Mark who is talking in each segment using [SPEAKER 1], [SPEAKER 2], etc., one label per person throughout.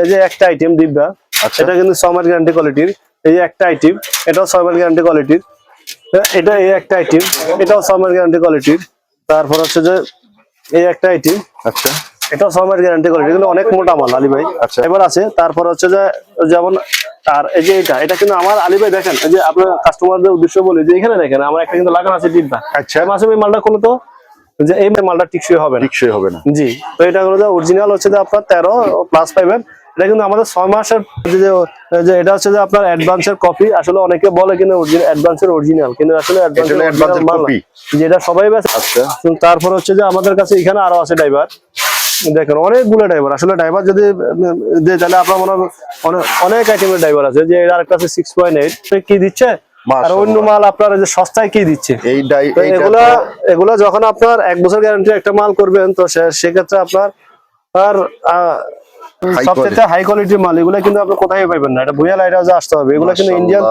[SPEAKER 1] এই যে একটা আইটেম ডিব্বা, এটা কিন্তু 6 মাস গ্যারান্টি কোয়ালিটির। এই যে একটা আইটেম, এটাও 6 মাস গ্যারান্টি কোয়ালিটির। এটা এই একটা আইটেম, এটাও 6 মাস গ্যারান্টি কোয়ালিটির। তারপর হচ্ছে যে এই একটা আইটেম,
[SPEAKER 2] আচ্ছা
[SPEAKER 1] এটাও 6 মাস গ্যারান্টি কোয়ালিটি, কিন্তু অনেক মোটা মাল আলী ভাই।
[SPEAKER 2] আচ্ছা।
[SPEAKER 1] এবার আছে তারপর হচ্ছে যে যেমন আর এই যে এটা কিন্তু আমার আলী ভাই দেখেন, এই যে আপনার কাস্টমারদের উদ্দেশ্য বলি যে এখানে দেখেন আমার একটা কিন্তু লাগানো আছে ডিব্বা।
[SPEAKER 2] আচ্ছা
[SPEAKER 1] মাসে এই মালটা কোনো তো যে এই মালটা টিকসই হবে না,
[SPEAKER 2] টিকসই হবে না।
[SPEAKER 1] জি, তো এটা হলো যে অরিজিনাল হচ্ছে যে আপনার 13+ পাইবেন। এটা কিন্তু আমাদের 6 মাসের যে এটা হচ্ছে যে আপনার অ্যাডভান্সের কপি। আসলে অনেকে বলে কিন্তু অ্যাডভান্সের অরিজিনাল, কিন্তু আসলে অ্যাডভান্সের মাল না, যেটা সবাই বেচে।
[SPEAKER 2] আচ্ছা
[SPEAKER 1] তারপর হচ্ছে যে আমাদের কাছে এখানে আরো আছে ড্রাইভার, দেখেন অনেকগুলো ড্রাইভার। আসলে ড্রাইভার যদি দেয় তাহলে আপনার মনে হয় অনেক আইটেমের ড্রাইভার আছে। যে আর একটা আছে 6.8 কি দিচ্ছে, আর অন্য মাল আপনার যে সস্তায় কি দিচ্ছে। এগুলা যখন আপনার 1 বছর গ্যারান্টি একটা মাল করবেন, তো সেক্ষেত্রে আপনার আর সবচেয়ে হাই কোয়ালিটির মাল এগুলা কিন্তু আপনি কোথায় পাইবেন না। এটা ভুয়া লাইট হাউসে আসতে হবে। এগুলা কিন্তু ইন্ডিয়ান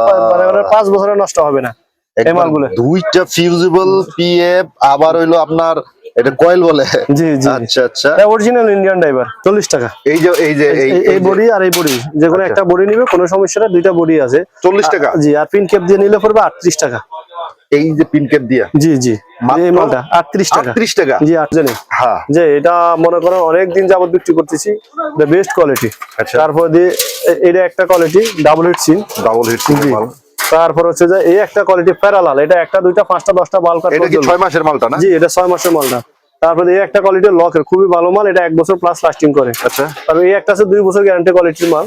[SPEAKER 1] 5 বছরে নষ্ট হবে না এই মালগুলো।
[SPEAKER 2] দুইটা ফিউজিবল পিএফ, আবার হইলো আপনার এটা কয়েল বলে।
[SPEAKER 1] জি জি,
[SPEAKER 2] আচ্ছা আচ্ছা।
[SPEAKER 1] এটা অরিজিনাল ইন্ডিয়ান ড্রাইভার, 40 টাকা। এই বডি আর এই বডি, যে কোনো একটা বডি নিবে কোনো সমস্যা না, দুইটা বডি আছে
[SPEAKER 2] 40 টাকা।
[SPEAKER 1] জি, আর পিন ক্যাপ দিয়ে নিলে পড়বে 38 টাকা।
[SPEAKER 2] এই যে পিন ক্যাপ দিয়া,
[SPEAKER 1] জি জি, এই মালটা 38 টাকা।
[SPEAKER 2] 38 টাকা,
[SPEAKER 1] জি, জানি
[SPEAKER 2] হ্যাঁ।
[SPEAKER 1] যে এটা মনে করেন অনেক দিন যাবত বিক্রি করতেছি, দ্য বেস্ট কোয়ালিটি। তারপর দিয়ে এটা একটা কোয়ালিটি ডাবল হিট সিন, মাল। তারপর হচ্ছে যে এই একটা কোয়ালিটি প্যারালাল, এটা একটা দুইটা পাঁচটা 10টা বাল্ব।
[SPEAKER 2] এটা কি 6 মাসের মালটা না?
[SPEAKER 1] জি, এটা 6 মাসের মালটা। তারপরে এই একটা কোয়ালিটি লকের, খুবই ভালো মাল, এটা 1 বছর প্লাস লাস্টিং করে।
[SPEAKER 2] আচ্ছা।
[SPEAKER 1] তারপর এই একটা আছে 2 বছর গ্যারান্টি কোয়ালিটির মাল,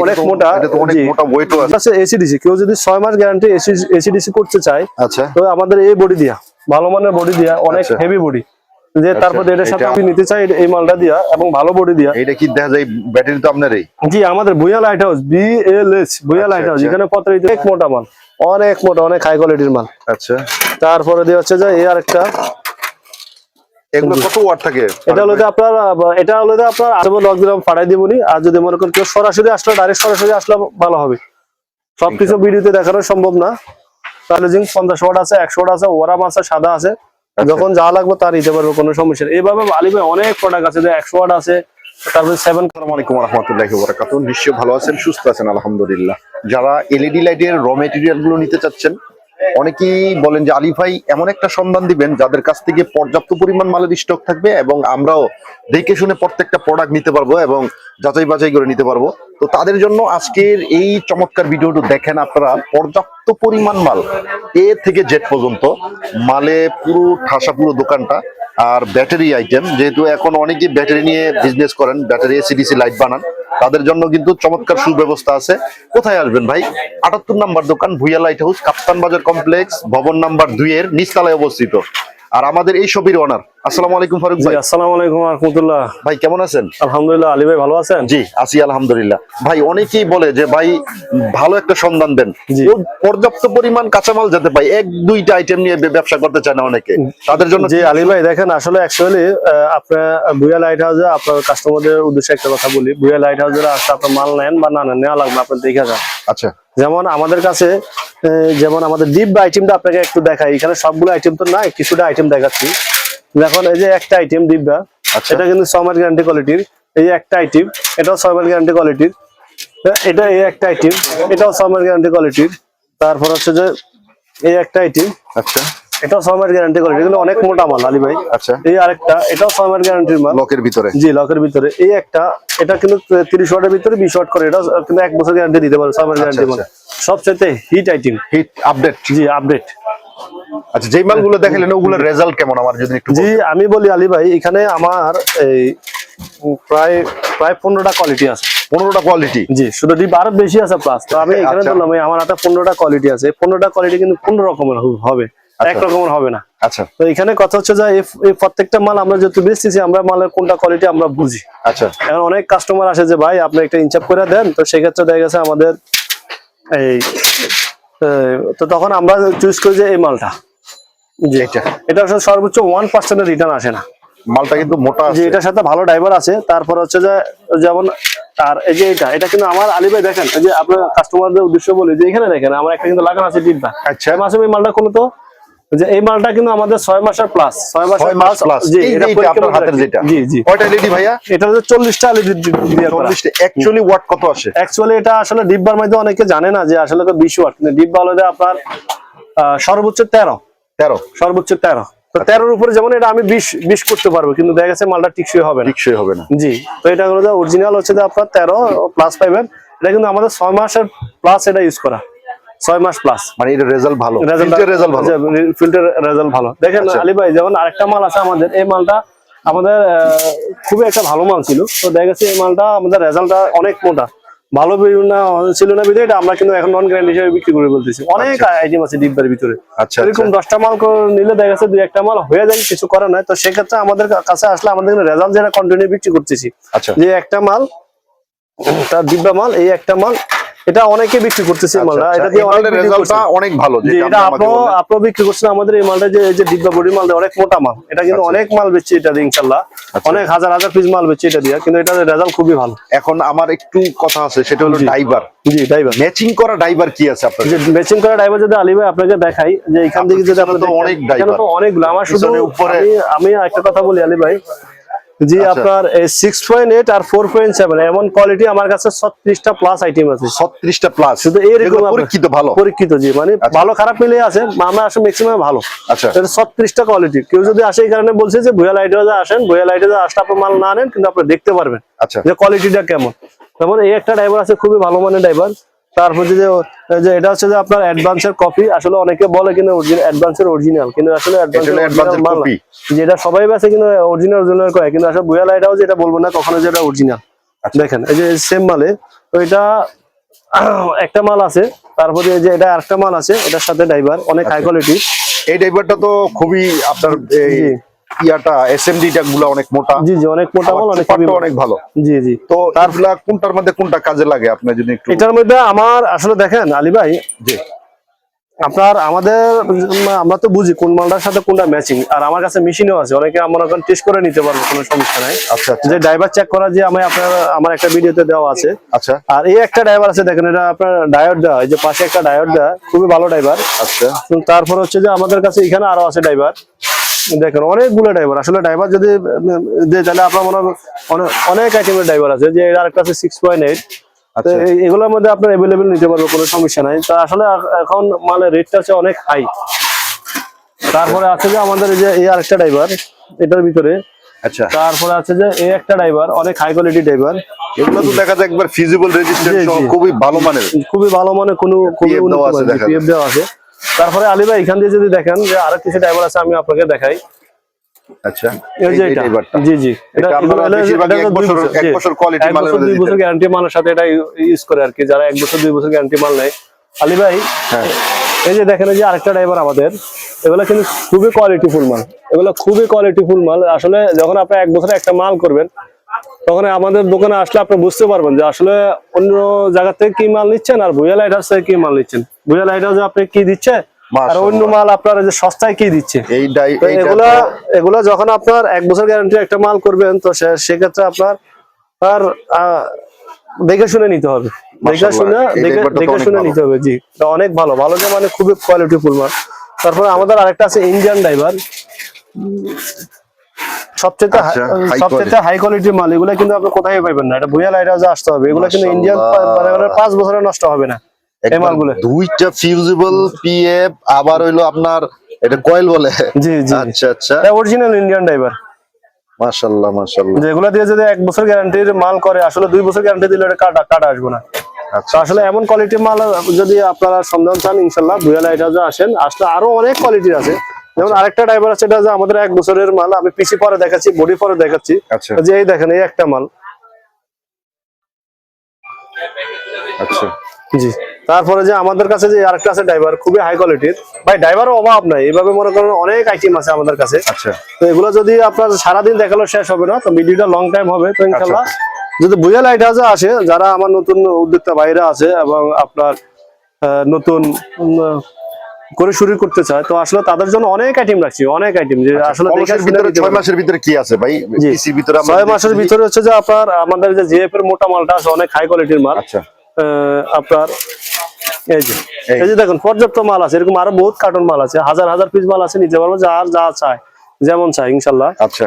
[SPEAKER 1] অনেক মোটা,
[SPEAKER 2] অনেক মোটা ওয়েটও
[SPEAKER 1] আছে। এসিডিসি কেউ যদি 6 মাস গ্যারান্টি এসিডিসি করতে চায়,
[SPEAKER 2] আচ্ছা,
[SPEAKER 1] তো আমাদের এই বডি দিয়া, ভালো মানের বডি দিয়া, অনেক হেভি বডি, যে তারপর এটার সাথে আপনি নিতে চাই এই মালটা দিয়া এবং ভালো বডি দিয়া।
[SPEAKER 2] এটা কি দেখা যায় ব্যাটারি তো আপনারই?
[SPEAKER 1] জি, আমাদের ভুয়া লাইট হাউস, BLS ভুয়া লাইট হাউস। এখানে পত্রিত অনেক মোটা মাল, অনেক মোটা, অনেক হাই কোয়ালিটির মাল।
[SPEAKER 2] আচ্ছা।
[SPEAKER 1] তারপরে দিয়ে হচ্ছে যে এই আরেকটা,
[SPEAKER 2] এগুলো কত ওয়াট থাকে?
[SPEAKER 1] এটা হলো আপনার 10 গ্রাম ফাটাই দিবনি। আর যদি মনে করেন কেউ সরাসরি আসলে, ডাইরেক্ট সরাসরি আসলে ভালো হবে। সবকিছু ভিডিওতে দেখানো সম্ভব না। তাহলে 50 ওয়াট আছে, 100 ওয়াট আছে, ওরাম আছে, সাদা আছে, যখন যা লাগবে তার নিতে পারবে, কোনো সমস্যা নেই। এইভাবে আলী ভাই অনেক প্রোডাক্ট আছে, যে 100 ওয়াট আছে, তারপরে 7।
[SPEAKER 2] আসসালামু আলাইকুম ওয়া রাহমাতুল্লাহি ওয়া বারাকাতুহু। নিশ্চয়ই ভালো আছেন, সুস্থ আছেন, আলহামদুলিল্লাহ। যারা এলইডি লাইটের র মেটেরিয়াল গুলো নিতে চাচ্ছেন, অনেকেই বলেন যে আলী ভাই এমন একটা সন্ধান দিবেন যাদের কাছ থেকে পর্যাপ্ত পরিমাণ মালের স্টক থাকবে এবং আমরাও দেখে শুনে প্রত্যেকটা প্রোডাক্ট নিতে পারবো এবং যাচাই বাছাই করে নিতে পারবো। তো তাদের জন্য আজকের এই চমৎকার ভিডিওটা দেখেন আপনারা। পর্যাপ্ত পরিমাণ মাল, এ থেকে জেড পর্যন্ত মালে পুরো ঠাসা পুরো দোকানটা। আর ব্যাটারি আইটেম, যেহেতু এখন অনেকেই ব্যাটারি নিয়ে বিজনেস করেন, ব্যাটারি এসিডিসি লাইট বানান, তাদের জন্য কিন্তু চমৎকার সুব্যবস্থা আছে। কোথায় আসবেন ভাই? 78 নম্বর দোকান, ভুয়া লাইট হাউস, কাপ্তান বাজার কমপ্লেক্স, ভবন নাম্বার 2 এর নিচতলায় অবস্থিত। আর আমাদের এই শপির ওনার। আসসালামু আলাইকুম ফারুক ভাই।
[SPEAKER 1] আসসালামু আলাইকুম ওয়া রাহমাতুল্লাহ।
[SPEAKER 2] ভাই কেমন আছেন?
[SPEAKER 1] আলহামদুলিল্লাহ। আলী ভাই ভালো আছেন?
[SPEAKER 2] জি আছি আলহামদুলিল্লাহ। ভাই অনেকেই বলে যে ভাই ভালো একটা সন্ধান দেন, পর্যাপ্ত পরিমাণ কাঁচামাল যাতে পাই, 1-2টা আইটেম নিয়ে ব্যবসা করতে চায় না অনেকে, তাদের জন্য।
[SPEAKER 1] জি আলী ভাই দেখেন, আসলে অ্যাকচুয়ালি আপনার ভুয়া লাইট হাউসে আপনার কাস্টমারদের উদ্দেশ্যে একটা কথা বলি। ভুয়া লাইট হাউসে আসলে আপনার মাল নেন বা না নেন, নেওয়া লাগবে আপনার দেখে যান।
[SPEAKER 2] আচ্ছা।
[SPEAKER 1] যেমন আমাদের কাছে, যেমন আমাদের ডিব্বা আইটেমটা আপনাকে একটু দেখাই। এখানে সবগুলো আইটেম তো নাই, কিছুটা আইটেম দেখাচ্ছি। দেখুন এই যে একটা আইটেম ডিব্বা, এটা কিন্তু 6 মাস গ্যারান্টি কোয়ালিটির। এই একটা আইটেম, এটাও 6 মাস গ্যারান্টি কোয়ালিটির। এটা এই একটা আইটেম, এটাও 6 মাস গ্যারান্টি কোয়ালিটির। তারপর হচ্ছে যে এই একটা আইটেম,
[SPEAKER 2] আচ্ছা,
[SPEAKER 1] এটাও 6 মাস গ্যারান্টি কোয়ালিটি, কিন্তু অনেক মোটা মাল আলী ভাই।
[SPEAKER 2] আচ্ছা।
[SPEAKER 1] এই আরেকটা, এটাও 6 মাস গ্যারান্টির মাল,
[SPEAKER 2] লকের ভিতরে।
[SPEAKER 1] জি, লকের ভিতরে। এই একটা, এটা কিন্তু 30 ওয়াটের ভিতরে 20 ওয়াট করে, এটা কিন্তু 1 বছর গ্যারান্টি দিতে পারে, 6 মাস গ্যারান্টি মাল। সবচেয়ে হিট আইটেম,
[SPEAKER 2] হিট আপডেট।
[SPEAKER 1] জি, আপডেট।
[SPEAKER 2] আচ্ছা, যেই মালগুলো দেখালেন ওগুলোর রেজাল্ট কেমন আমার যদি একটু?
[SPEAKER 1] জি, আমি বলি আলী ভাই, এখানে আমার এই প্রায় 15টা কোয়ালিটি আছে।
[SPEAKER 2] 15টা কোয়ালিটি?
[SPEAKER 1] জি, শুধু ডিপ আরো বেশি আছে প্লাস। তো আমি এখানে বললাম আমার হাতে 15টা কোয়ালিটি আছে। 15টা কোয়ালিটি কিন্তু 15 রকমের হবে, এক রকমের হবে না।
[SPEAKER 2] আচ্ছা।
[SPEAKER 1] তো এখানে কথা হচ্ছে যে এই প্রত্যেকটা মাল আমরা যেহেতু বেচতেছি, আমরা মালের কোনটা কোয়ালিটি আমরা বুঝি।
[SPEAKER 2] আচ্ছা।
[SPEAKER 1] এখন অনেক কাস্টমার আসে যে ভাই আপনি একটা ইনচাপ করে দেন, তো সেক্ষেত্রে দেখা গেছে আমাদের এই তো তখন আমরা চুজ করি যে এই মালটা, জি, এটা আসলে সর্বোচ্চ 1% রিটার্ন আসে না।
[SPEAKER 2] মালটা কিন্তু মোটা আছে,
[SPEAKER 1] এটার সাথে ভালো ড্রাইভার আছে। তারপর হচ্ছে যে যেমন আর এই যে এটা কিন্তু আমার আলী ভাই দেখেন, এই যে আপনার কাস্টমারদের উদ্দেশ্য বলি যে এখানে দেখেন আমার একটা কিন্তু লাগানো আছে ডিব্বা।
[SPEAKER 2] আচ্ছা।
[SPEAKER 1] মাসে এই মালটা কোনো তো যে এই মালটা কিন্তু আমাদের 6 মাসের প্লাস 6
[SPEAKER 2] 6 মাস প্লাস
[SPEAKER 1] জি
[SPEAKER 2] এই
[SPEAKER 1] এটা
[SPEAKER 2] যে
[SPEAKER 1] পরীক্ষা
[SPEAKER 2] আপনার
[SPEAKER 1] করে
[SPEAKER 2] হাতের
[SPEAKER 1] রাখি।
[SPEAKER 2] যেটা
[SPEAKER 1] জি জি
[SPEAKER 2] কয়টা এলইডি ভাইয়া?
[SPEAKER 1] এটা হচ্ছে 40টা এলইডি দিয়ে করা
[SPEAKER 2] 40 অ্যাকচুয়ালি ওয়াট কত আসে?
[SPEAKER 1] অ্যাকচুয়ালি এটা আসলে ডিব্বার মধ্যে অনেকে জানে না যে আসলে 20 ওয়াট, কিন্তু ডিব্বা হলো যে আপনার সর্বোচ্চ
[SPEAKER 2] 13
[SPEAKER 1] সর্বোচ্চ 13। তো 13 উপরে যেমন এটা আমি 20 করতে পারবো, কিন্তু দেখা গেছে মালটা টিকসই হবে না।
[SPEAKER 2] টিকসই হবে না।
[SPEAKER 1] জি, তো এটা হলো যে অরিজিনাল হচ্ছে যে আপনার 13 প্লাস পাইবেন। এটা কিন্তু আমাদের 6 মাসের প্লাস এটা ইউজ করা, 6 মাস প্লাস।
[SPEAKER 2] মানে এর রেজাল্ট ভালো,
[SPEAKER 1] রেজাল্ট ভালো, ফিল্টার রেজাল্ট ভালো। দেখেন
[SPEAKER 2] আচ্ছা।
[SPEAKER 1] আলী ভাই, যেমন আরেকটা মাল আছে আমাদের, এই মালটা আমাদের খুবই একটা ভালো মাল ছিল। তো দেখা গেছে এই মালটা আমাদের রেজাল্টটা অনেক মোটা ভালো ছিল না বিধে এটা আমরা কিন্তু এখন নন গ্যারান্টি হিসেবে বিক্রি করে বলতেছি। অনেক আইটেম আছে ডিব্বার ভিতরে।
[SPEAKER 2] আচ্ছা
[SPEAKER 1] এরকম 10টা মাল নিলে দেখা গেছে 2-1টা মাল হয়ে যায়, কিছু করার নাই। তো সেক্ষেত্রে আমাদের কাছে আসলে আমাদের রেজাল্ট যেটা কন্টিনিউ বিক্রি করতেছি,
[SPEAKER 2] আচ্ছা
[SPEAKER 1] যে একটা মাল তার ডিব্বা মাল, এই একটা মাল এটা অনেকে বিক্রি করতেছে এই মালটা। এটা দিয়ে অনেক
[SPEAKER 2] রেজাল্টটা অনেক ভালো,
[SPEAKER 1] জি,
[SPEAKER 2] যেটা
[SPEAKER 1] এটা
[SPEAKER 2] আপনি আমাকে বললেন।
[SPEAKER 1] আপনি বিক্রি করছেন আমাদের এই মালটা, যে এই যে ডিব্বা বডি মাল, অনেক মোটা মাল। এটা কিন্তু
[SPEAKER 2] আচ্ছা।
[SPEAKER 1] অনেক মাল বেচছে এটা দিয়ে ইনশাআল্লাহ,
[SPEAKER 2] আচ্ছা।
[SPEAKER 1] অনেক হাজার হাজার পিস মাল বেচছে এটা দিয়ে, কিন্তু এটা রেজাল্ট খুবই ভালো।
[SPEAKER 2] এখন আমার একটু কথা আছে, সেটা হলো
[SPEAKER 1] জি।
[SPEAKER 2] ড্রাইভার।
[SPEAKER 1] জি, ড্রাইভার
[SPEAKER 2] ম্যাচিং করা ড্রাইভার কি আছে আপনার?
[SPEAKER 1] যে ম্যাচিং করা ড্রাইভার যদি আলী ভাই আপনাকে দেখাই, যে এখান থেকে যদি
[SPEAKER 2] আপনার
[SPEAKER 1] আপনি
[SPEAKER 2] তো অনেক driver।
[SPEAKER 1] এখানে তো অনেকগুলো। আমার শুধু
[SPEAKER 2] পিছনে উপরে।
[SPEAKER 1] আমি একটা কথা বলি আলী ভাই, জি
[SPEAKER 2] আচ্ছা।
[SPEAKER 1] আপনার 6.8 আর 4.7 এমন কোয়ালিটি আমার কাছে 36টা প্লাস আইটেম আছে।
[SPEAKER 2] 36টা প্লাস,
[SPEAKER 1] শুধু এইরকম
[SPEAKER 2] পরীক্ষিত ভালো।
[SPEAKER 1] পরীক্ষিত, জি মানে
[SPEAKER 2] আচ্ছা।
[SPEAKER 1] ভালো খারাপ মিলে আছে, আমরা আসলে ম্যাক্সিমাম ভালো।
[SPEAKER 2] আচ্ছা।
[SPEAKER 1] এটা 36টা কোয়ালিটি। কেউ যদি আসে, এই কারণে বলছে যে ভুয়া লাইটে আসেন, ভুয়া লাইটে আসলে আপনি মাল না নেন, কিন্তু আপনি দেখতে পারবেন
[SPEAKER 2] আচ্ছা
[SPEAKER 1] যে কোয়ালিটিটা কেমন। যেমন এই একটা ড্রাইভার আছে খুবই ভালো মানের ড্রাইভার। তারপর যে এটা হচ্ছে যে আপনার অ্যাডভান্সের কপি। আসলে অনেকে বলে কিন্তু অ্যাডভান্সের অরিজিনাল, কিন্তু আসলে
[SPEAKER 2] অ্যাডভান্সের
[SPEAKER 1] মাল না।
[SPEAKER 2] কপি।
[SPEAKER 1] যেটা সবাই বেছে কিন্তু অরিজিনাল কয়, কিন্তু আসলে ভুয়া লাইটাও যেটা বলবো না কখনো যে এটা অরিজিনাল।
[SPEAKER 2] আচ্ছা।
[SPEAKER 1] দেখেন এই যে সেম মালে, তো এটা একটা মাল আছে, তারপরে এই যে এটা আরেকটা মাল আছে, এটার সাথে ড্রাইভার অনেক হাই কোয়ালিটি।
[SPEAKER 2] এই ড্রাইভারটা তো খুবই আপনার এই
[SPEAKER 1] জি।
[SPEAKER 2] ইয়াটা এসএমডিটা গুলো অনেক মোটা।
[SPEAKER 1] জি জি, অনেক মোটা মাল, অনেক
[SPEAKER 2] পাটটা অনেক ভালো।
[SPEAKER 1] জি জি।
[SPEAKER 2] তো তারগুলা কোনটার মধ্যে কোনটা কাজে লাগে আপনি যদি একটু?
[SPEAKER 1] এটার মধ্যে আমার আসলে দেখেন আলী ভাই,
[SPEAKER 2] জি
[SPEAKER 1] আপনার আমরা তো বুঝি কোন মালটার সাথে কোনটা ম্যাচিং। আর আমার কাছে মেশিনও আছে, অনেকে আমরা এখন টেস্ট করে নিতে পারবো, কোনো সমস্যা নাই।
[SPEAKER 2] আচ্ছা আচ্ছা
[SPEAKER 1] যে ড্রাইভার চেক করা যে আমার একটা ভিডিওতে দেওয়া আছে।
[SPEAKER 2] আচ্ছা
[SPEAKER 1] আর এই একটা ড্রাইভার আছে, দেখেন এটা আপনার ডায়োড দেওয়া, এই যে পাশে একটা ডায়োড দেওয়া, খুবই ভালো ড্রাইভার।
[SPEAKER 2] আচ্ছা
[SPEAKER 1] তারপর হচ্ছে যে আমাদের কাছে এখানে আরো আছে ড্রাইভার। দেখেন অনেকগুলো ড্রাইভার, আসলে ড্রাইভার যদি দেয় তাহলে আপনার মনে হয় অনেক আইটেমের ড্রাইভার আছে। যে আর একটা আছে 6.8,
[SPEAKER 2] আচ্ছা
[SPEAKER 1] এগুলোর মধ্যে আপনার অ্যাভেলেবেল নিতে পারবো, কোনো সমস্যা নাই। তো আসলে এখন মালের রেটটা হচ্ছে অনেক হাই। তারপরে আছে যে আমাদের এই যে এই আরেকটা ড্রাইভার এটার ভিতরে।
[SPEAKER 2] আচ্ছা
[SPEAKER 1] তারপরে আছে যে এই একটা ড্রাইভার, অনেক হাই কোয়ালিটি ড্রাইভার।
[SPEAKER 2] এগুলো তো দেখা যায় একবার ফিজিবল রেজিস্ট্যান্স
[SPEAKER 1] জি, জি।
[SPEAKER 2] খুবই ভালো মানের।
[SPEAKER 1] খুবই ভালো মানে কোনো
[SPEAKER 2] PF দেওয়া আছে, দেখা
[SPEAKER 1] পিএফ দেওয়া আছে। তারপরে আলী ভাই এখান দিয়ে যদি দেখেন যে আরো কিছু ড্রাইভার আছে, আমি আপনাকে দেখাই।
[SPEAKER 2] আচ্ছা
[SPEAKER 1] এই যে এটা,
[SPEAKER 2] ড্রাইভারটা
[SPEAKER 1] জি জি,
[SPEAKER 2] এটা আপনারা বেশিরভাগই এক বছর কোয়ালিটি মালের মধ্যে
[SPEAKER 1] 2 বছর গ্যারান্টি মালের সাথে এটা ইউজ করে আর কি, যারা 1 বছর 2 বছর গ্যারান্টি মাল নেয়। আলী ভাই
[SPEAKER 2] হ্যাঁ
[SPEAKER 1] এই যে দেখেন, এই যে আরেকটা ড্রাইভার আমাদের, এগুলো কিন্তু খুবই কোয়ালিটিফুল মাল। এগুলো খুবই কোয়ালিটিফুল মাল। আসলে যখন আপনি 1 বছরে একটা মাল করবেন, তখন আমাদের দোকানে আসলে আপনি বুঝতে পারবেন যে আসলে অন্য জায়গা থেকে কি মাল নিচ্ছেন আর ভুয়া লাইট হাউস থেকে কি মাল নিচ্ছেন। ভুয়া লাইট হাউসে আপনি কি দিচ্ছে আর অন্য মাল আপনার যে সস্তায় কি দিচ্ছে। তো এগুলা যখন আপনার 1 বছর গ্যারান্টি একটা মাল করবেন, তো সেক্ষেত্রে আপনার আর দেখে শুনে নিতে হবে, দেখে শুনে নিতে হবে। জি, অনেক ভালো ভালো যে মানে খুবই কোয়ালিটিফুল মাল। তারপরে আমাদের আরেকটা আছে ইন্ডিয়ান ড্রাইভার, সবচেয়ে হাই কোয়ালিটির মাল। এগুলো কিন্তু আপনি কোথায় পাইবেন না, এটা ভুয়া লাইট হাউসে আসতে হবে। এগুলো কিন্তু ইন্ডিয়ান 5 বছরে নষ্ট হবে না এই মালগুলো।
[SPEAKER 2] দুইটা ফিউজিবল পিএফ, আবার হইলো আপনার এটা কয়েল বলে।
[SPEAKER 1] জি জি,
[SPEAKER 2] আচ্ছা আচ্ছা,
[SPEAKER 1] এটা অরিজিনাল ইন্ডিয়ান ড্রাইভার।
[SPEAKER 2] মাশাআল্লাহ মাশাআল্লাহ।
[SPEAKER 1] যেগুলো দিয়ে যদি 1 বছর গ্যারান্টির মাল করে, আসলে 2 বছর গ্যারান্টি দিলে এটা কাটা আসবে না।
[SPEAKER 2] আচ্ছা
[SPEAKER 1] তো আসলে এমন কোয়ালিটির মাল যদি আপনারা সন্ধান চান, ইনশাল্লাহ ভুয়া লাইট হাউসে আসেন। আসলে আরো অনেক কোয়ালিটির আছে। যেমন আরেকটা ড্রাইভার আছে, এটা যে আমাদের 1 বছরের মাল। আমি পিসি পরে দেখাচ্ছি, বডি পরে দেখাচ্ছি।
[SPEAKER 2] আচ্ছা
[SPEAKER 1] যে এই দেখেন, এই একটা মাল।
[SPEAKER 2] আচ্ছা
[SPEAKER 1] জি, তারপরে যে আমাদের কাছে যে আরেকটা আছে ড্রাইভার, খুবই হাই কোয়ালিটির। ভাই ড্রাইভারের অভাব নাই, এইভাবে মনে করেন অনেক আইটেম আছে আমাদের কাছে।
[SPEAKER 2] আচ্ছা
[SPEAKER 1] তো এগুলো যদি আপনার সারাদিন দেখালো শেষ হবে না, তো ভিডিওটা লং টাইম হবে। তো ইনশাল্লাহ যদি ভুয়া লাইট হাউসে আসে, যারা আমার নতুন উদ্যোক্তা বাইরে আছে এবং আপনার নতুন করে শুরু করতে চায়, তো আসলে তাদের জন্য অনেক আইটেম রাখছি, অনেক আইটেম। যে আসলে
[SPEAKER 2] 6 মাসের ভিতরে কি আছে ভাই? পিসির ভিতরে
[SPEAKER 1] 6 মাসের ভিতরে হচ্ছে যে আপনার আমাদের যে জিএফ এর মোটা মালটা আছে, অনেক হাই কোয়ালিটির মাল।
[SPEAKER 2] আচ্ছা
[SPEAKER 1] আপনার এই যে এই যে দেখুন পর্যাপ্ত মাল আছে, এরকম আরো বহুত কার্টন মাল আছে, হাজার হাজার পিস মাল আছে, নিতে পারবো যার যা চায় যেমন চাই ইনশাল্লাহ।
[SPEAKER 2] আচ্ছা,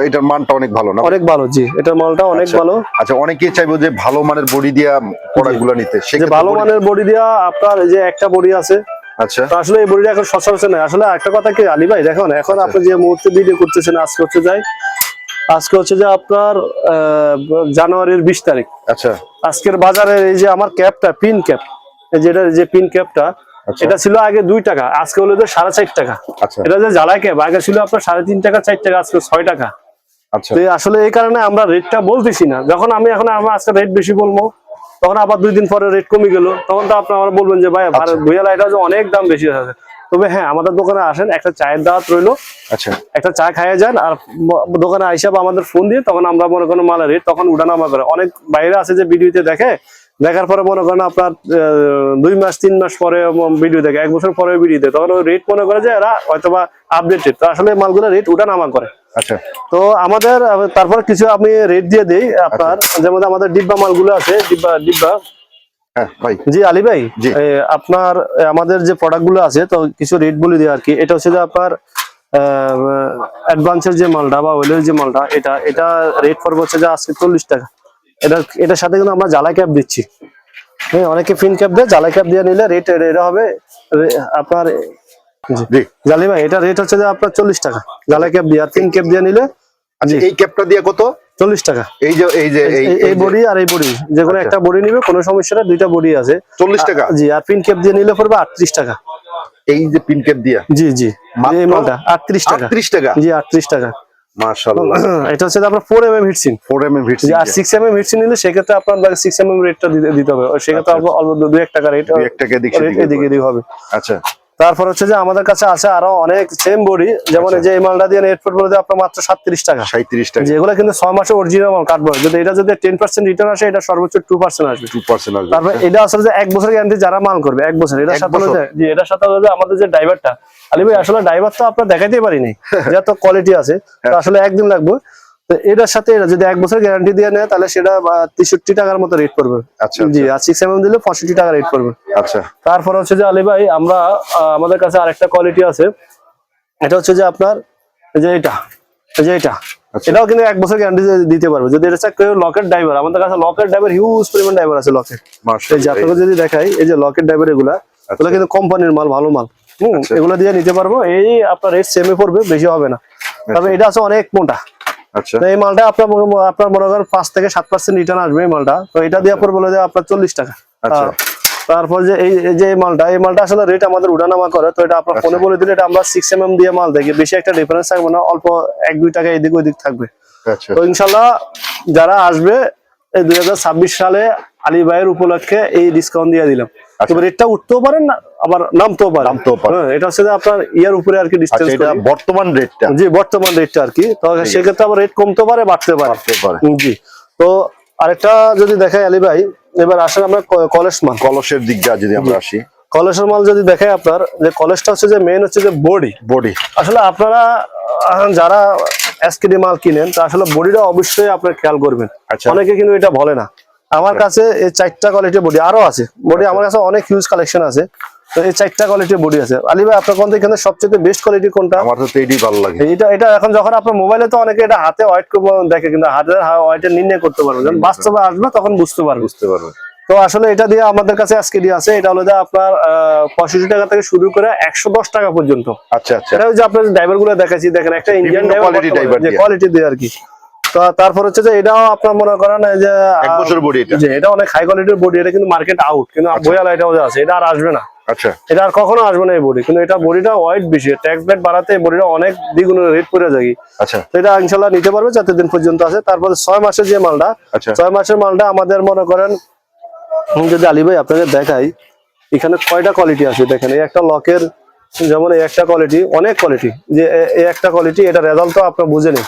[SPEAKER 2] এটার মানটা অনেক ভালো না?
[SPEAKER 1] অনেক ভালো, জি এটার মালটা অনেক ভালো।
[SPEAKER 2] আচ্ছা, অনেকেই চাইবো যে ভালো মানের বডি দিয়া প্রোডাক্ট গুলো নিতে,
[SPEAKER 1] যে ভালো মানের বডি দিয়া আপনার এই যে একটা বডি আছে।
[SPEAKER 2] আচ্ছা,
[SPEAKER 1] তো আসলে এই বডিটা এখন সচরাচর নাই। আসলে একটা কথা কি আলী ভাই দেখুন, এখন আপনি যে মুহূর্তে ভিডিও করতেছেন, আজকে হচ্ছে যে আপনার জানুয়ারির 20 তারিখ।
[SPEAKER 2] আচ্ছা,
[SPEAKER 1] আজকের বাজারে এই যে আমার ক্যাপটা পিন ক্যাপ, এই যে এটা যে পিন ক্যাপটা, এটা ছিল আগে 2 টাকা, আজকে হলো 4.5 টাকা।
[SPEAKER 2] আচ্ছা,
[SPEAKER 1] এটা যে জ্বালাই ক্যাপ আগে ছিল আপনার 3.5 টাকা 4 টাকা, আজকে 6 টাকা।
[SPEAKER 2] আচ্ছা,
[SPEAKER 1] তো আসলে এই কারণে আমরা রেটটা বলতেছি না। যখন আমরা আজকে রেট বেশি বলবো, তখন আবার 2 দিন পরে রেট কমে গেল, তখন তো আপনারা বলবেন যে ভাই ভুয়া লাইটটা যে অনেক দাম বেশি আছে। তবে হ্যাঁ, আমাদের দোকানে আসেন, একটা চায়ের দাওয়াত রইলো,
[SPEAKER 2] আচ্ছা,
[SPEAKER 1] একটা চা খাইয়ে যান, আর দোকানে আইসা বা আমাদের ফোন দিয়ে তখন আমরা মনে করেন মালের রেট তখন উঠানামা করে। অনেক বাইরে আছে যে ভিডিওতে দেখার পরে মনে করেন আপনার 2 মাস 3 মাস পরে ভিডিও দেখে, 1 বছর পরে ভিডিও দেখে, তখন ওই রেট মনে করে যে এরা হয়তোবা আপডেটেড। তো আসলে মালগুলো রেট উঠানামা করে।
[SPEAKER 2] আচ্ছা,
[SPEAKER 1] তো আমাদের তারপর কিছু আমি রেট দিয়ে দিই আপনার, যেমন আমাদের ডিব্বা মালগুলো আছে, ডিব্বা।
[SPEAKER 2] হ্যাঁ ভাই।
[SPEAKER 1] জি আলী ভাই, আপনার আমাদের যে প্রোডাক্ট গুলো আছে তো কিছু রেট বলে দিই আর কি। এটা হচ্ছে যে আপনার অ্যাডভান্সের যে মালটা বা ওয়েলের যে মালটা, এটা রেট পড়বে হচ্ছে যে আজকে 40 টাকা। এটার সাথে কিন্তু আমরা জ্বালাই ক্যাপ দিচ্ছি। হ্যাঁ, অনেকে ফিন ক্যাপ দেয়, জ্বালাই ক্যাপ দিয়ে নিলে রেট এটা হবে আপনার। জালি ভাই, এটা রেট হচ্ছে যে আপনার 40 টাকা জ্বালাই ক্যাপ দিয়ে, আর ফিন ক্যাপ দিয়ে নিলে।
[SPEAKER 2] আচ্ছা, এই ক্যাপটা দিয়ে কত?
[SPEAKER 1] 40 টাকা।
[SPEAKER 2] এই
[SPEAKER 1] বডি আর এই বডি, যে কোনো একটা বডি নিবে, কোনো সমস্যা না, 2টা বডি আছে,
[SPEAKER 2] 40 টাকা।
[SPEAKER 1] জি, আর পিন ক্যাপ দিয়ে নিলে পড়বে 38 টাকা।
[SPEAKER 2] এই যে পিন ক্যাপ দিয়া?
[SPEAKER 1] জি জি, এই মালটা 38 টাকা।
[SPEAKER 2] 38 টাকা?
[SPEAKER 1] জি 38 টাকা।
[SPEAKER 2] মাশাআল্লাহ।
[SPEAKER 1] এটা হচ্ছে আপনার 4mm হিটসিন।
[SPEAKER 2] 4mm heat sink.
[SPEAKER 1] আর 6mm হিটসিন নিলে সেক্ষেত্রে আপনার 6mm রেটটা দিতে হবে, সেক্ষেত্রে অল্প 2-1 টাকা রেট,
[SPEAKER 2] 2-1 টাকা
[SPEAKER 1] এদিকে হবে।
[SPEAKER 2] আচ্ছা,
[SPEAKER 1] তারপর হচ্ছে যে আমাদের কাছে আছে আরো অনেক সেম বডি, যেমন এই যে এই মালটা দিয়ে এয়ারপোর্ট বলে আপনার মাত্র 37 টাকা।
[SPEAKER 2] 37 টাকা।
[SPEAKER 1] যেগুলো কিন্তু 6 মাসে অরিজিনাল মাল কাটবে, যদি 10% রিটার্ন আসে, এটা সর্বোচ্চ 2% আসবে।
[SPEAKER 2] 2% আসবে।
[SPEAKER 1] তারপর এটা আসলে যে 1 বছর গ্যারান্টি যারা মাল করবে, 1 বছর। এটার সাথে জি, এটার সাথে আমাদের যে ড্রাইভারটা আলী ভাই, আসলে ড্রাইভার তো আপনার দেখাইতেই পারিনি যে এত কোয়ালিটি আছে, তো আসলে একদিন লাগবে। তো এটার সাথে এটা যদি 1 বছর গ্যারান্টি দিয়ে নেয়, তাহলে সেটা 63 টাকার মতো রেট পড়বে।
[SPEAKER 2] আচ্ছা,
[SPEAKER 1] জি, আর 6mm দিলে 65 টাকা রেট পড়বে।
[SPEAKER 2] আচ্ছা,
[SPEAKER 1] তারপর হচ্ছে যে আলী ভাই, আমরা আমাদের কাছে আরেকটা কোয়ালিটি আছে, এটা হচ্ছে যে আপনার এই যে এটা, এটাও কিন্তু 1 বছর গ্যারান্টি দিতে পারবে। যদি এটা কেউ লকেট ড্রাইভার, আমাদের কাছে লকেট ড্রাইভার হিউজ পরিমাণ ড্রাইভার আছে লকেট। এই যে আপনাকে যদি দেখাই, এই যে লকেট ড্রাইভার এগুলা কিন্তু কোম্পানির মাল, ভালো মাল। এগুলো দিয়ে নিতে পারবো। এই আপনার রেট সেমে পড়বে, বেশি হবে না। তবে এটা আছে অনেক মোটা।
[SPEAKER 2] আচ্ছা,
[SPEAKER 1] এই মালটা আপনার মনে করেন 5 থেকে 7% রিটার্ন আসবে এই মালটা। তো এটা দিয়ে পর বলে দেয় আপনার 40 টাকা।
[SPEAKER 2] আচ্ছা,
[SPEAKER 1] তারপর যে এই মালটা আসলে রেট আমাদের উঠানামা করে। তো এটা আপনার ফোনে বলে দিলে, এটা আমরা 6mm দিয়ে মাল দেখি, বেশি একটা ডিফারেন্স থাকবে না, অল্প 1-2 টাকা এদিক ওইদিক থাকবে।
[SPEAKER 2] আচ্ছা,
[SPEAKER 1] তো ইনশাল্লাহ যারা আসবে এই 2026 সালে আলী ভাইয়ের উপলক্ষে এই ডিসকাউন্ট দিয়ে দিলাম। তবে রেটটা উঠতেও পারেন না, আবার নামতেও পারে। এটা হচ্ছে আপনার ইয়ার উপরে আর কি ডিসটেন্স,
[SPEAKER 2] বর্তমান রেটটা।
[SPEAKER 1] জি, বর্তমান রেটটা আর কি। তো সেক্ষেত্রে আবার রেট কমতে পারে, বাড়তে পারে। জি। তো আরেকটা যদি দেখাই আলী ভাই, এবার আসেন আমরা
[SPEAKER 2] কলসের দিকটা যদি আমরা আসি,
[SPEAKER 1] কলেজের মাল যদি দেখাই, আপনার যে কলেজটা হচ্ছে যে মেইন হচ্ছে যে বডি। আসলে আপনারা যারা এসকেডি মাল কিনেন, তা আসলে বডিটা অবশ্যই আপনারা খেয়াল করবেন। অনেকে কিন্তু এটা বলে না। আমার কাছে এই 4টা কোয়ালিটির বডি আরো আছে। বডি আমার কাছে অনেক হিউজ কালেকশন আছে। তো এই 4টা কোয়ালিটির বডি আছে। আলী ভাই, আপনার কোন এখানে সবচেয়ে বেস্ট কোয়ালিটি কোনটা?
[SPEAKER 2] আমার তো এইটাই ভালো লাগে।
[SPEAKER 1] এটা এখন যখন আপনার মোবাইলে তো অনেকে এটা হাতে ওয়েট দেখে, কিন্তু হাতের ওয়েটটা নির্ণয় করতে পারবে, যখন বাস্তবে আসবে তখন বুঝতে পারবে। তো আসলে এটা দিয়ে আমাদের কাছে এসকেডি আছে। এটা হলো যে আপনার 65 টাকা থেকে শুরু করে 110 টাকা পর্যন্ত।
[SPEAKER 2] আচ্ছা, আচ্ছা।
[SPEAKER 1] এটা যে আপনার ড্রাইভার গুলো দেখাচ্ছি, দেখেন একটা ইন্ডিয়ান ড্রাইভার যে কোয়ালিটি দিয়ে আর কি। তো তারপর হচ্ছে যে এটাও আপনার মনে করেন যে
[SPEAKER 2] 1 বছর বডি,
[SPEAKER 1] এটা অনেক হাই কোয়ালিটির বডি। এটা কিন্তু মার্কেট আউট, কিন্তু বয়া লাইটাও আছে, এটা আর আসবে না।
[SPEAKER 2] আচ্ছা,
[SPEAKER 1] এটা আর কখনো আসবে না এই বডি, কিন্তু এটা বডিটা ওয়েট বেশি, ট্যাক্স ব্যাট বাড়াতে এই বডিটা অনেক দ্বিগুণ রেট পড়ে যায়।
[SPEAKER 2] আচ্ছা,
[SPEAKER 1] তো এটা ইনশাআল্লাহ নিতে পারবে, 4 দিন পর্যন্ত আছে। তারপরে 6 মাসের যে মালটা, 6 মাসের মালটা আমাদের মনে করেন, যদি আলী ভাই আপনাকে দেখাই, এখানে কয়টা কোয়ালিটি আছে দেখেন। এই একটা লকের, যেমন এই একটা কোয়ালিটি, অনেক কোয়ালিটি, যে এই একটা কোয়ালিটি, এটা রেজাল্ট তো আপনারা বুঝেনি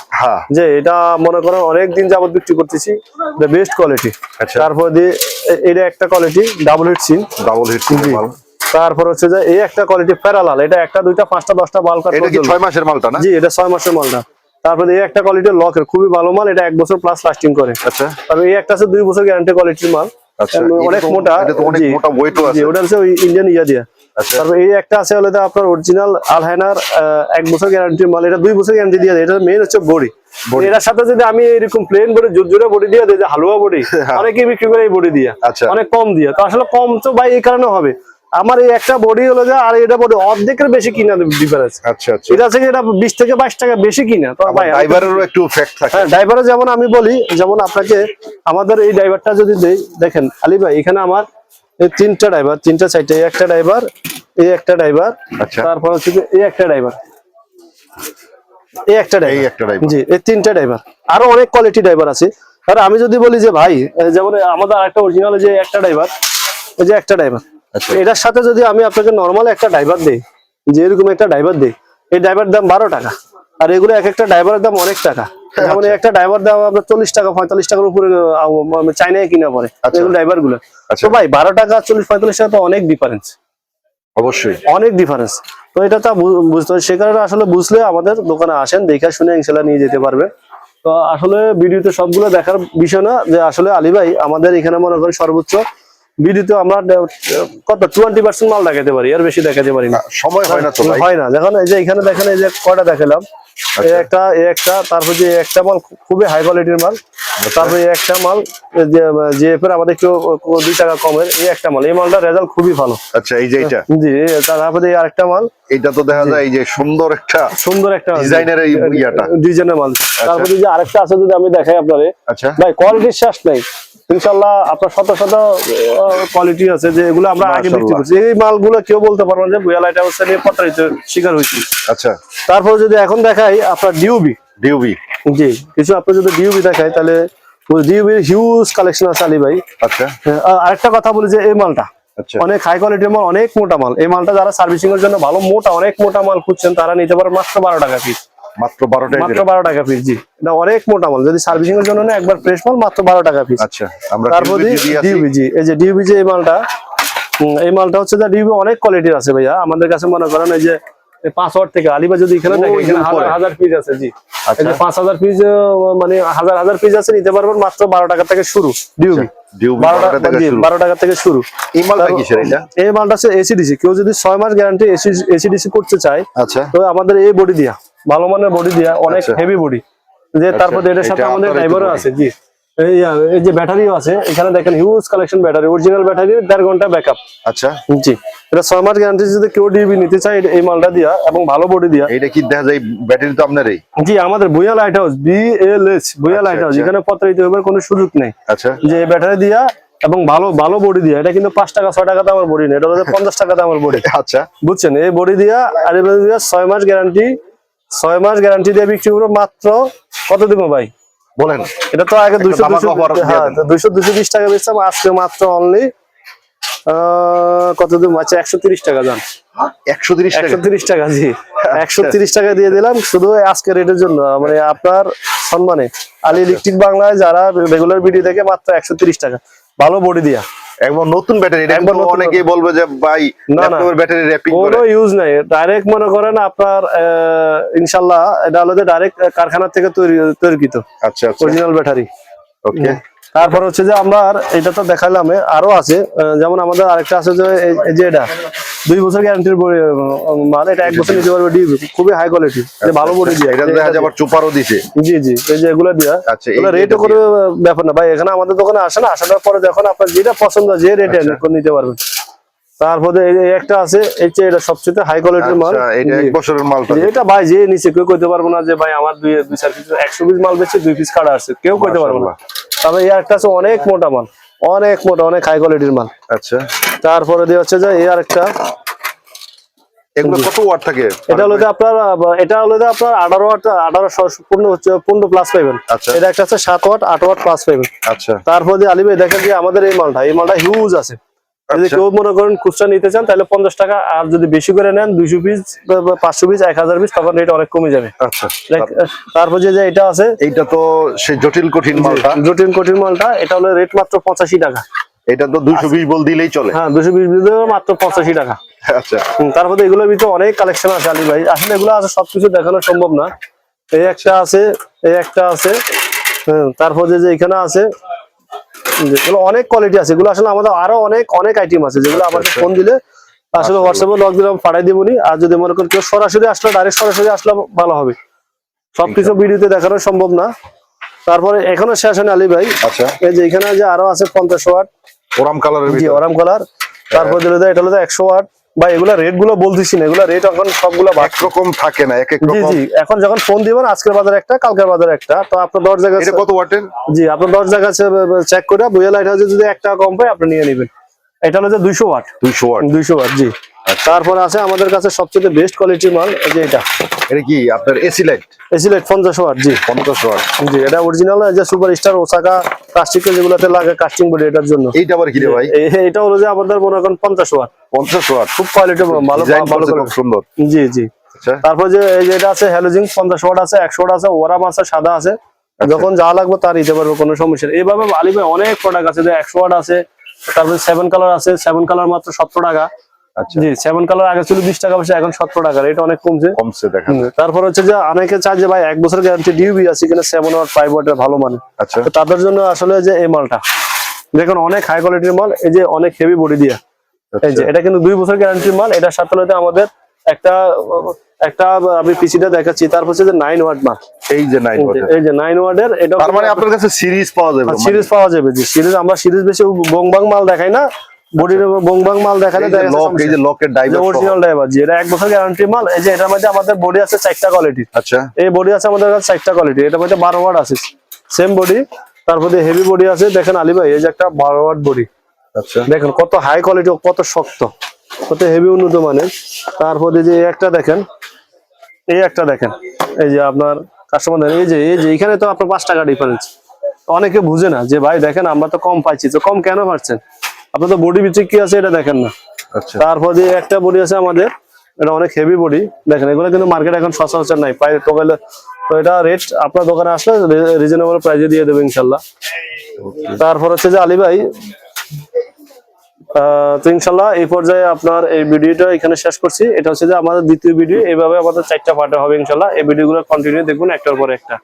[SPEAKER 1] যে এটা মনে করেন অনেক দিন যাবত বিক্রি করতেছি, বেস্ট কোয়ালিটি। তারপর দিয়ে এটা একটা কোয়ালিটি ডাবল হিট সিন। তারপর হচ্ছে যে এই একটা কোয়ালিটি প্যারালাল, এটা 1টা 2টা 5টা 10টা বাল্ব কাট।
[SPEAKER 2] এটা কি 6 মাসের মালটা না?
[SPEAKER 1] জি, এটা 6 মাসের মালটা। তারপরে এই একটা কোয়ালিটির লকের, খুবই ভালো মাল, এটা 1 বছর প্লাস লাস্টিং করে।
[SPEAKER 2] আচ্ছা,
[SPEAKER 1] তারপর এই একটা আছে 2 বছর গ্যারান্টি কোয়ালিটির মাল।
[SPEAKER 2] আচ্ছা
[SPEAKER 1] অনেক মোটা,
[SPEAKER 2] এটা তো অনেক
[SPEAKER 1] জি,
[SPEAKER 2] মোটা ওয়েটও
[SPEAKER 1] জি,
[SPEAKER 2] আছে।
[SPEAKER 1] ওটা হচ্ছে ওই ইন্ডিয়ান ইয়া দিয়া।
[SPEAKER 2] আচ্ছা
[SPEAKER 1] তারপর এই একটা আছে হলো আপনার অরিজিনাল আলহাইনার 1 বছর গ্যারান্টি মাল, এটা 2 বছর গ্যারান্টি দিয়ে দেয়। এটা মেইন হচ্ছে বডি। এটার সাথে যদি আমি এরকম প্লেন বডি জোরে বডি দিয়ে দেই, যে হালুয়া বডি অনেকেই বিক্রি করে এই বডি দিয়ে,
[SPEAKER 2] আচ্ছা
[SPEAKER 1] অনেক কম দিয়ে। তো আসলে কম তো ভাই এই কারণে হবে, আমার এই একটা বডি হলো যে, আর এটা বডি অর্ধেকের বেশি কিনা ডিফারেন্স।
[SPEAKER 2] আচ্ছা আচ্ছা
[SPEAKER 1] এটা থেকে এটা 20 থেকে 22 টাকা বেশি কিনা। তো ভাই
[SPEAKER 2] ড্রাইভারেরও একটু ফ্যাক্ট থাকে।
[SPEAKER 1] হ্যাঁ, ড্রাইভারে যেমন আমি বলি, যেমন আপনাকে আমাদের এই ড্রাইভারটা যদি দেই, দেখেন আলী ভাই এখানে আমার এই 3টা ড্রাইভার, 3টা 4টা, এই একটা ড্রাইভার, এই একটা ড্রাইভার,
[SPEAKER 2] আচ্ছা
[SPEAKER 1] তারপর হচ্ছে যে এই একটা ড্রাইভার, এই একটা
[SPEAKER 2] এই
[SPEAKER 1] ড্রাইভার,
[SPEAKER 2] একটা ড্রাইভার।
[SPEAKER 1] জি, এই 3টা ড্রাইভার। আরো অনেক কোয়ালিটি ড্রাইভার আছে। আর আমি যদি বলি যে ভাই, যেমন আমাদের আরেকটা অরিজিনাল যে একটা ড্রাইভার, এই যে একটা ড্রাইভার,
[SPEAKER 2] আচ্ছা
[SPEAKER 1] এটার সাথে যদি আমি আপনাকে নরমাল একটা ড্রাইভার দেই, যে এরকম একটা ড্রাইভার দেই, এই ড্রাইভার দাম 12 টাকা। আর এগুলো এক একটা ড্রাইভারের দাম অনেক টাকা। যেমন এই একটা ড্রাইভার দাম আপনার 40 টাকা 45 টাকার উপরে চাইনায় কিনা পড়ে এগুলো ড্রাইভার গুলো।
[SPEAKER 2] আচ্ছা।
[SPEAKER 1] তো ভাই 12 টাকা 40-45 টাকা তো অনেক ডিফারেন্স,
[SPEAKER 2] অবশ্যই
[SPEAKER 1] অনেক ডিফারেন্স। তো এটা তো বুঝতে হবে, সে কারণে আসলে বুঝলে আমাদের দোকানে আসেন, দেখে শুনে ইনশাল্লাহ নিয়ে যেতে পারবে। তো আসলে ভিডিওতে সবগুলো দেখার বিষয় না, যে আসলে আলী ভাই আমাদের এখানে মনে করেন সর্বোচ্চ ভিডিওতে আমরা কত 20% মাল দেখাতে পারি, আর বেশি দেখাতে পারি না,
[SPEAKER 2] সময় হয় না তো ভাই।
[SPEAKER 1] হয় না। যখন এই যে এখানে দেখেন, এই যে কয়টা দেখালাম, এই একটা, এই একটা, তারপর যে একটা মাল খুবই হাই কোয়ালিটির মাল, তারপর এই একটা মাল যে এর আমাদের একটু 2 টাকা কমের, এই একটা মাল, এই মালটা রেজাল্ট খুবই ভালো।
[SPEAKER 2] আচ্ছা এই যে এটা,
[SPEAKER 1] জি, তারপরে এই আরেকটা মাল,
[SPEAKER 2] এটা তো দেখা যায় এই যে সুন্দর একটা ডিজাইনের এই ইয়াটা,
[SPEAKER 1] ডিজাইনের মাল। তারপরে যে আরেকটা আছে যদি আমি দেখাই আপনারে,
[SPEAKER 2] আচ্ছা
[SPEAKER 1] ভাই কোয়ালিটির শেষ নাই ইনশাআল্লাহ। আপনার শত শত কোয়ালিটি আছে, যে এগুলো আমরা আগে বিক্রি করছি। এই মালগুলো কেউ বলতে পারবেন যে বুয়া লাইট হাউস নিয়ে প্রতারিত শিকার হয়েছি।
[SPEAKER 2] আচ্ছা
[SPEAKER 1] তারপর যদি এখন দেখাই আপনার ডিউবি,
[SPEAKER 2] ডিউবি,
[SPEAKER 1] জি, কিছু আপনি যদি ডিউবি দেখাই, তাহলে ডিউবির হিউজ কালেকশন আছে আলী ভাই।
[SPEAKER 2] আচ্ছা
[SPEAKER 1] আরেকটা কথা বলি যে এই মালটা
[SPEAKER 2] আচ্ছা
[SPEAKER 1] অনেক হাই কোয়ালিটির মাল, অনেক মোটা মাল। এই মালটা যারা সার্ভিসিং এর জন্য ভালো মোটা, অনেক মোটা মাল খুঁজছেন, তারা নিতে পারে মাত্র 12 টাকা পিস।
[SPEAKER 2] মাত্র 12 টাকা,
[SPEAKER 1] মাত্র 12 টাকা পিস, জি, এটা অনেক মোটা মাল। যদি সার্ভিসিং এর জন্য না, একবার ফ্রেশ মাল মাত্র 12 টাকা পিস।
[SPEAKER 2] আচ্ছা আমরা
[SPEAKER 1] তারপর ডিউবি, জি, এই যে ডিউবি যে এই মালটা, এই মালটা হচ্ছে যে ডিউবি অনেক কোয়ালিটির আছে ভাইয়া আমাদের কাছে। মনে করেন এই যে 5 ওয়াট থেকে আলিবা যদি এখানে দেখেন, এখানে হাজার পিস আছে, জি, এই যে 5000 পিস, মানে হাজার পিস আছে, নিতে পারবেন মাত্র 12 টাকা থেকে শুরু। ডিউবি 12 টাকা থেকে শুরু।
[SPEAKER 2] এই মালটা কিসের এটা?
[SPEAKER 1] এই মালটা হচ্ছে এসিডিসি। কেউ যদি 6 মাস গ্যারান্টি এসিডিসি করতে চায়,
[SPEAKER 2] আচ্ছা
[SPEAKER 1] তো আমাদের এই বডি দিয়া, ভালো মানের বডি দিয়া, অনেক হেভি বডি, যে তারপর এটার সাথে আমাদের ড্রাইভারও আছে, জি, এই যে ব্যাটারিও আছে। এখানে দেখেন huge collection battery, original battery 1.5 ঘন্টা ব্যাকআপ।
[SPEAKER 2] আচ্ছা
[SPEAKER 1] জি, এটা 6 মাস গ্যারান্টি যদি কেউ ডিবি নিতে চায় এই মালটা দিয়া এবং ভালো বডি দিয়া।
[SPEAKER 2] এটা কি দেখা যায় ব্যাটারি তো আপনার এই?
[SPEAKER 1] জি, আমাদের Bhuiya light house, BLH Bhuiya light house, এখানে প্রতারিত হবার কোনো সুযোগ নেই।
[SPEAKER 2] আচ্ছা
[SPEAKER 1] যে ব্যাটারি দিয়া এবং ভালো বডি দিয়া, এটা কিন্তু 5 টাকা 6 টাকা দামের বডি না, এটা হচ্ছে 50 টাকা দামের বডি।
[SPEAKER 2] আচ্ছা
[SPEAKER 1] বুঝছেন, এই বডি দিয়া আর এই বডি দিয়া 6 মাস গ্যারান্টি, 6 মাস গ্যারান্টি দিয়ে বিক্রি করবো মাত্র কত দিব ভাই
[SPEAKER 2] বলেন?
[SPEAKER 1] এটা তো আগে 220 টাকা বেচতাম, আজকে মাত্র অনলি কত দিব, আচ্ছা 130 টাকা দাম। 130 টাকা, জি, 130 টাকা দিয়ে দিলাম শুধু আজকের রেটের জন্য, মানে আপনার সম্মানে। আলী ইলেকট্রিক বাংলায় যারা রেগুলার ভিডিও দেখে, মাত্র 130 টাকা ভালো বডি দিয়া,
[SPEAKER 2] একদম নতুন ব্যাটারি। একবার অনেকেই বলবে যে ভাই ল্যাপটপের ব্যাটারি র‍্যাপিং করে,
[SPEAKER 1] কোনো ইউজ নাই, ডাইরেক্ট মনে করেন আপনার ইনশাআল্লাহ এটা হলো ডাইরেক্ট কারখানা থেকে তৈরিকৃত।
[SPEAKER 2] আচ্ছা আচ্ছা
[SPEAKER 1] অরিজিনাল ব্যাটারি।
[SPEAKER 2] ওকে।
[SPEAKER 1] তারপর হচ্ছে যে আমরা এটা তো দেখালাম, আরো আছে, যেমন আমাদের আরেকটা আছে যে এই যে এটা 2 বছর গ্যারান্টির মাল, এটা 1 বছর নিতে পারবে ডিবি, খুবই হাই কোয়ালিটি, ভালো বডি দিয়ে।
[SPEAKER 2] এটা দেখা যায় আবার চুপারও দিছে,
[SPEAKER 1] জি জি, এই যে এগুলা দিয়া।
[SPEAKER 2] আচ্ছা
[SPEAKER 1] এগুলা রেটও কোনো ব্যাপার না ভাই, এখানে আমাদের দোকানে আসেন, আসার পরে যখন আপনার যেটা পছন্দ যে রেটে নিতে পারবেন। তারপরে এই একটা আছে, এই যে এটা সবচেয়ে হাই কোয়ালিটির মাল,
[SPEAKER 2] এটা 1 বছরের মাল।
[SPEAKER 1] এটা ভাই যে নিচে কেউ কইতে পারবো না যে ভাই আমার 2-4 পিস 100 পিস মাল বেচে 2 পিস কাটা আছে, কেউ কইতে পারবো না। তবে এই একটা আছে অনেক মোটা মাল, অনেক মোটা, অনেক হাই কোয়ালিটির মাল।
[SPEAKER 2] আচ্ছা,
[SPEAKER 1] তারপরে দিয়ে হচ্ছে যে এই আরেকটা,
[SPEAKER 2] এগুলো কত ওয়াট থাকে?
[SPEAKER 1] এটা হলো আপনার 18 ওয়াট, 15 প্লাস পাইবেন। এটা একটা আছে 7 ওয়াট, 8 ওয়াট প্লাস পাইবেন।
[SPEAKER 2] আচ্ছা,
[SPEAKER 1] তারপর দিয়ে আলী ভাই দেখেন যে আমাদের এই মালটা হিউজ আছে। যদি কেউ মনে করেন খুচরা নিতে চান তাহলে 50 টাকা, আর যদি বেশি করে নেন 200 পিস, 500 পিস, 1000 পিস, তখন রেট অনেক কমে যাবে।
[SPEAKER 2] আচ্ছা,
[SPEAKER 1] তারপর যে এটা আছে,
[SPEAKER 2] এইটা তো সেই জটিল কঠিন মালটা,
[SPEAKER 1] এটা হলো রেট মাত্র 85 টাকা।
[SPEAKER 2] এটা তো 220 বল দিলেই চলে।
[SPEAKER 1] হ্যাঁ, 220 দিলে মাত্র 85 টাকা।
[SPEAKER 2] আচ্ছা,
[SPEAKER 1] তারপরে এগুলোর ভিতরে অনেক কালেকশন আছে আলী ভাই, আসলে এগুলো আছে সবকিছু দেখানো সম্ভব না। এই একটা আছে, এই একটা আছে, তারপর যে এখানে আছে, যেগুলো অনেক কোয়ালিটি আছে, এগুলো আসলে আমাদের আরো অনেক অনেক আইটেম আছে যেগুলো আমাদের ফোন দিলে আসলে হোয়াটসঅ্যাপে লগ দিলাম পাঠাই দিবনি। আর যদি মনে করেন কেউ সরাসরি আসলে ডাইরেক্ট সরাসরি আসলে ভালো হবে, সবকিছু ভিডিওতে দেখানো সম্ভব না। তারপরে এখনো শেষ হয়নি আলী ভাই।
[SPEAKER 2] আচ্ছা,
[SPEAKER 1] এই যে এখানে যে আরো আছে 50 ওয়াট
[SPEAKER 2] ওরাম কালারের
[SPEAKER 1] জি
[SPEAKER 2] ভিতরে।
[SPEAKER 1] Aurum colour. তারপর দিলে এটা হলো 100 ওয়াট। ভাই এগুলা রেট গুলো বলতেছি না, এগুলা রেট এখন সবগুলা
[SPEAKER 2] এক রকম থাকে না, এক এক
[SPEAKER 1] জি
[SPEAKER 2] রকম।
[SPEAKER 1] জি এখন যখন ফোন দিবেন আজকের বাজারে একটা কালকের বাজারে একটা, তো আপনার 10 জায়গা
[SPEAKER 2] এটা কত ওয়াটের?
[SPEAKER 1] জি আপনার 10 জায়গা চেক করে বুয়া লাইট হাউসে যদি 1 টাকা কম পায় আপনি নিয়ে নেবেন। এটা হলো যে 200 ওয়াট।
[SPEAKER 2] 200 ওয়াট।
[SPEAKER 1] 200 ওয়াট জি। তারপরে আছে আমাদের কাছে সবচেয়ে বেস্ট কোয়ালিটির মাল এই যে এটা
[SPEAKER 2] এটা কি আপনার AC light?
[SPEAKER 1] AC light 50 watt জি।
[SPEAKER 2] 50 ওয়াট
[SPEAKER 1] জি এটা অরিজিনাল যে সুপার স্টার ওসাকা প্লাস্টিকের যেগুলোতে লাগে কাস্টিং বডি এটার জন্য।
[SPEAKER 2] এইটা আবার কি রে ভাই?
[SPEAKER 1] এটা হলো যে আমাদের মনে করেন 50 ওয়াট।
[SPEAKER 2] 50 ওয়াট
[SPEAKER 1] খুব কোয়ালিটি ভালো
[SPEAKER 2] ডিজাইন
[SPEAKER 1] ভালো
[SPEAKER 2] খুব সুন্দর।
[SPEAKER 1] জি জি।
[SPEAKER 2] আচ্ছা,
[SPEAKER 1] তারপর যে এই যে এটা আছে হ্যালোজিন 50 ওয়াট আছে, 100 ওয়াট আছে, ওরাম আছে, সাদা আছে, যখন যা লাগবে তার দিতে পারবে, কোনো সমস্যা নেই। এইভাবে আলী ভাই অনেক প্রোডাক্ট আছে, যে 100 ওয়াট আছে, তারপরে 7 কালার আছে, 7 কালার মাত্র 70 টাকা।
[SPEAKER 2] আচ্ছা,
[SPEAKER 1] জি 7 কালার আগে ছিল 20 টাকা বেশি, এখন 70 টাকা, এটা অনেক কমছে।
[SPEAKER 2] কমছে দেখেন।
[SPEAKER 1] তারপর হচ্ছে যে অনেকে চায় যে ভাই 1 বছর গ্যারান্টি ডিউবি আছে কিনা 7 ওয়াট 5 ওয়াটের ভালো মানে,
[SPEAKER 2] আচ্ছা,
[SPEAKER 1] তো তাদের জন্য আসলে যে এই মালটা দেখুন অনেক হাই কোয়ালিটির মাল, এই যে অনেক হেভি বডি দিয়া। এই যে এটা কিন্তু 2 বছর গ্যারান্টির মাল। এটার সাথে হলো আমাদের একটা একটা আমি পিসিটা দেখাচ্ছি, তারপর হচ্ছে যে 9 ওয়াট মাল।
[SPEAKER 2] এই যে 9 ওয়াটের,
[SPEAKER 1] এই যে 9 ওয়াটের, এটা
[SPEAKER 2] তার মানে আপনার কাছে সিরিজ পাওয়া যাবে?
[SPEAKER 1] সিরিজ পাওয়া যাবে জি। সিরিজ আমরা সিরিজ বেশি বংবাং মাল দেখাই না, বডির বংবাং মাল দেখালে
[SPEAKER 2] লক, এই যে লকের ডাইভার
[SPEAKER 1] অরিজিনাল ড্রাইভার জি, এটা 1 বছর গ্যারান্টি মাল। এই যে এটার মধ্যে আমাদের বডি আছে 4টা কোয়ালিটি।
[SPEAKER 2] আচ্ছা,
[SPEAKER 1] এই বডি আছে আমাদের কাছে 4টা কোয়ালিটি, এটার মধ্যে 12 ওয়াট আছে সেম বডি। তারপরে হেভি বডি আছে দেখেন আলী ভাই, এই যে একটা 12 ওয়াট বডি,
[SPEAKER 2] আচ্ছা,
[SPEAKER 1] দেখেন কত হাই কোয়ালিটি, কত শক্ত, কত হেভি উন্নত মানের। তারপরে যে এই একটা দেখেন, এই একটা দেখেন, এই যে আপনার কাস্টমার এই যে এখানে তো আপনার 5 টাকা ডিফারেন্স। অনেকে বুঝে না যে ভাই দেখেন আমরা তো কম পাইছি, তো কম কেন পাচ্ছেন, আপনার তো বডি ভিতরে কি আছে এটা দেখেন না।
[SPEAKER 2] আচ্ছা,
[SPEAKER 1] তারপর যে একটা বডি আছে আমাদের, এটা অনেক হেভি বডি দেখেন, এগুলো কিন্তু মার্কেটে এখন সচরাচর নাই প্রায় টোকালে, তো এটা রেট আপনার দোকানে আসলে রিজনেবল প্রাইসে দিয়ে দেবে ইনশাল্লাহ। তারপর হচ্ছে যে আলী ভাই তো ইনশাল্লাহ এই পর্যায়ে আপনার এই ভিডিওটা এখানে শেষ করছি। এটা হচ্ছে যে আমাদের দ্বিতীয় ভিডিও, এইভাবে আমাদের 4টা পার্টে হবে ইনশাল্লাহ। এই ভিডিওগুলো কন্টিনিউ দেখুন একটার পর একটা।